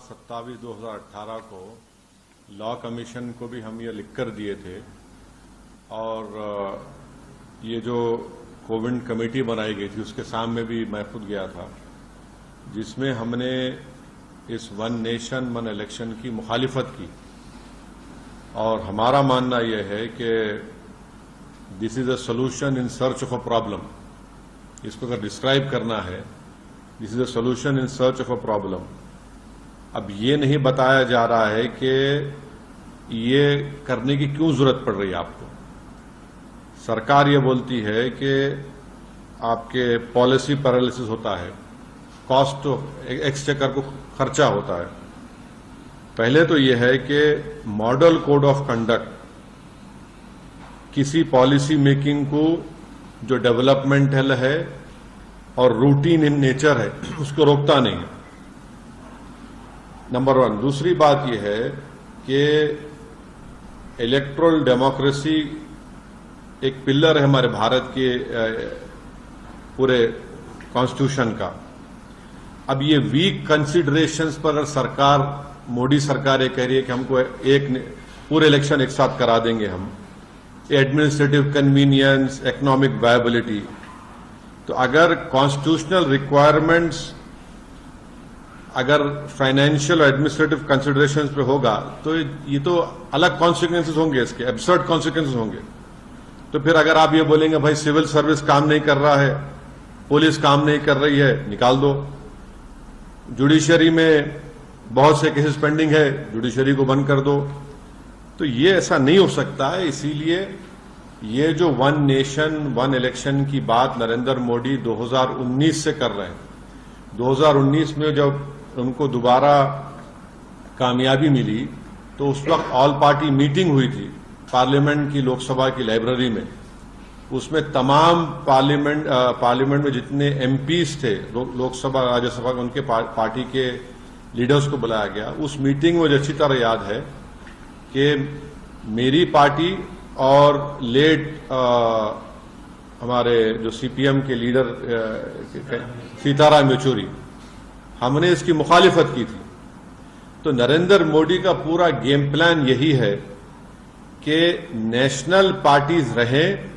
27/2018 को law commission को भी हम ये लिख कर दिए थे और ये जो कोविड कमेटी बनाई गई थी उसके सामने भी मैं खुद गया था, जिसमें हमने इस वन नेशन वन इलेक्शन की मुखालिफत की। और हमारा मानना यह है कि this is a solution in search of a problem. इसको अगर डिस्क्राइब करना है, this is a solution in search of a problem. अब ये नहीं बताया जा रहा है कि ये करने की क्यों जरूरत पड़ रही है आपको। सरकार ये बोलती है कि आपके पॉलिसी पैरालिसिस होता है, कॉस्ट ऑफ एक्सचेकर को खर्चा होता है। पहले तो यह है कि मॉडल कोड ऑफ कंडक्ट किसी पॉलिसी मेकिंग को जो डेवलपमेंटल है और रूटीन इन नेचर है उसको रोकता नहीं है, नंबर 1। दूसरी बात यह है कि इलेक्टोरल डेमोक्रेसी एक पिलर है हमारे भारत के पूरे कॉन्स्टिट्यूशन का। अब ये वीक कंसिडरेशंस पर अगर सरकार, मोदी सरकार ये कह रही है कि हमको एक पूरे इलेक्शन एक साथ करा देंगे हम, एडमिनिस्ट्रेटिव कन्वीनियंस, इकोनॉमिक वायबिलिटी, तो अगर कॉन्स्टिट्यूशनल रिक्वायरमेंट्स अगर फाइनेंशियल और एडमिनिस्ट्रेटिव कंसिडरेशंस पे होगा तो ये तो अलग कॉन्सिक्वेंसेस होंगे, इसके एब्सर्ड कॉन्सिक्वेंसेस होंगे। तो फिर अगर आप ये बोलेंगे भाई सिविल सर्विस काम नहीं कर रहा है, पुलिस काम नहीं कर रही है, निकाल दो। जुडिशरी में बहुत से केसेस पेंडिंग है, जुडिशरी को बंद कर दो। तो ये ऐसा नहीं हो सकता है। इसीलिए ये जो वन नेशन वन इलेक्शन की बात नरेंद्र मोदी 2019 से कर रहे हैं, 2019 में जब उनको दोबारा कामयाबी मिली तो उस वक्त ऑल पार्टी मीटिंग हुई थी पार्लियामेंट की, लोकसभा की लाइब्रेरी में। उसमें तमाम पार्लियामेंट में जितने एमपीज थे, लोकसभा राज्यसभा, उनके पार्टी के लीडर्स को बुलाया गया। उस मीटिंग में मुझे अच्छी तरह याद है कि मेरी पार्टी और लेट हमारे जो सीपीएम के लीडर सीताराम येचुरी, हमने इसकी मुखालिफत की थी। तो नरेंद्र मोदी का पूरा गेम प्लान यही है कि नेशनल पार्टीज रहें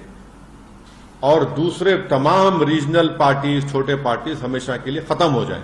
और दूसरे तमाम रीजनल पार्टीज, छोटे पार्टीज हमेशा के लिए खत्म हो जाएं।